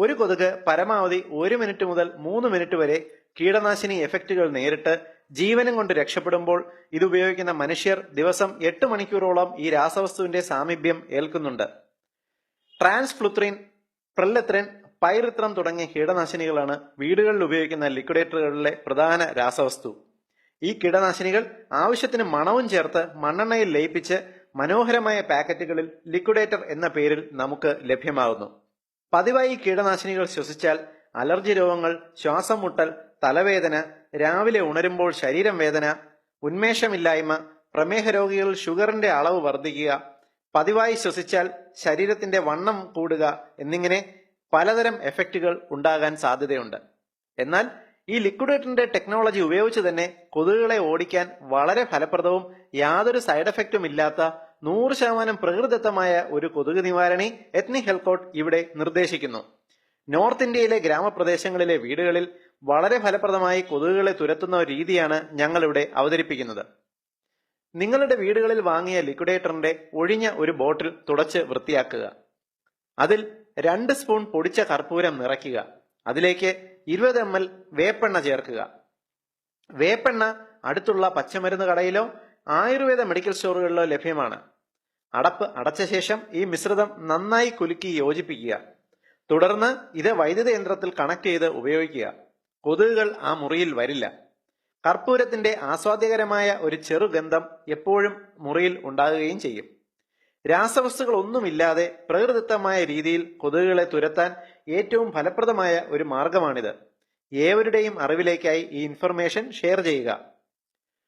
ഒരു കൊതുക് പരമാവധി 1 മിനിറ്റ് മുതൽ 3 മിനിറ്റ് വരെ കീടനാശിനി എഫക്റ്റുകൾ നേരിട്ട് ജീവനും കൊണ്ട് രക്ഷപ്പെടുമ്പോൾ ഇതുപയോഗിക്കുന്ന മനുഷ്യർ ദിവസം 8 മണിക്കൂറോളം ഈ രാസവസ്തുവിന്റെ സാമീപ്യം ഏൽക്കുന്നുണ്ട്. ട്രാൻസ്ഫ്ലുത്രിൻ, പ്രില്ലെത്രിൻ, പൈറിത്രം തുടങ്ങിയ കീടനാശിനികളാണ് വീടുകളിൽ ഉപയോഗിക്കുന്ന ലിക്വിഡേറ്ററുകളിലെ പ്രധാന രാസവസ്തു. ഈ കീടനാശിനികൾ ആവശ്യത്തിന് മണവും ചേർത്ത് മണ്ണെണ്ണയിൽ ലയിപ്പിച്ച് മനോഹരമായ പാക്കറ്റുകളിൽ ലിക്വിഡേറ്റർ എന്ന പേരിൽ നമുക്ക് ലഭ്യമാകുന്നു. പതിവായി കീടനാശിനികൾ ശ്വസിച്ചാൽ അലർജി രോഗങ്ങൾ, ശ്വാസം മുട്ടൽ, തലവേദന, രാവിലെ ഉണരുമ്പോൾ ശരീരം വേദന, ഉന്മേഷമില്ലായ്മ, പ്രമേഹ രോഗികൾ ഷുഗറിന്റെ അളവ് വർദ്ധിക്കുക, പതിവായി ശ്വസിച്ചാൽ ശരീരത്തിന്റെ വണ്ണം കൂടുക എന്നിങ്ങനെ പലതരം എഫക്റ്റുകൾ ഉണ്ടാകാൻ സാധ്യതയുണ്ട്. എന്നാൽ ഈ ലിക്വിഡേറ്ററിന്റെ ടെക്നോളജി ഉപയോഗിച്ച് തന്നെ കൊതുകുകളെ ഓടിക്കാൻ വളരെ ഫലപ്രദവും യാതൊരു സൈഡ് എഫക്റ്റും ഇല്ലാത്ത 100% പ്രകൃതിദത്തമായ ഒരു കൊതുക് നിവാരണി എത്നിക് ഹെൽത്ത് ഇവിടെ നിർദ്ദേശിക്കുന്നു. നോർത്ത് ഇന്ത്യയിലെ ഗ്രാമപ്രദേശങ്ങളിലെ വീടുകളിൽ വളരെ ഫലപ്രദമായി കൊതുകുകളെ തുരത്തുന്ന ഒരു രീതിയാണ് ഞങ്ങളിവിടെ അവതരിപ്പിക്കുന്നത്. നിങ്ങളുടെ വീടുകളിൽ വാങ്ങിയ ലിക്വിഡേറ്ററിന്റെ ഒഴിഞ്ഞ ഒരു ബോട്ടിൽ തുടച്ച് വൃത്തിയാക്കുക. അതിൽ 2 സ്പൂൺ പൊടിച്ച കർപ്പൂരം നിറയ്ക്കുക. അതിലേക്ക് 20 ml വേപ്പെണ്ണ ചേർക്കുക. വേപ്പെണ്ണ അടുത്തുള്ള പച്ചമരുന്ന് കടയിലോ ആയുർവേദ മെഡിക്കൽ സ്റ്റോറുകളിലോ ലഭ്യമാണ്. അടപ്പ് അടച്ച ശേഷം ഈ മിശ്രിതം നന്നായി കുലുക്കി യോജിപ്പിക്കുക. തുടർന്ന് ഇത് വൈദ്യുത യന്ത്രത്തിൽ കണക്ട് ചെയ്ത് ഉപയോഗിക്കുക. കൊതുകുകൾ ആ മുറിയിൽ വരില്ല. കർപ്പൂരത്തിന്റെ ആസ്വാദ്യകരമായ ഒരു ചെറുഗന്ധം എപ്പോഴും മുറിയിൽ ഉണ്ടാകുകയും ചെയ്യും. രാസവസ്തുക്കൾ ഒന്നുമില്ലാതെ പ്രകൃതിദത്തമായ രീതിയിൽ കൊതുകുകളെ തുരത്താൻ ഏറ്റവും ഫലപ്രദമായ ഒരു മാർഗമാണിത്. ഏവരുടെയും അറിവിലേക്കായി ഈ ഇൻഫർമേഷൻ ഷെയർ ചെയ്യുക.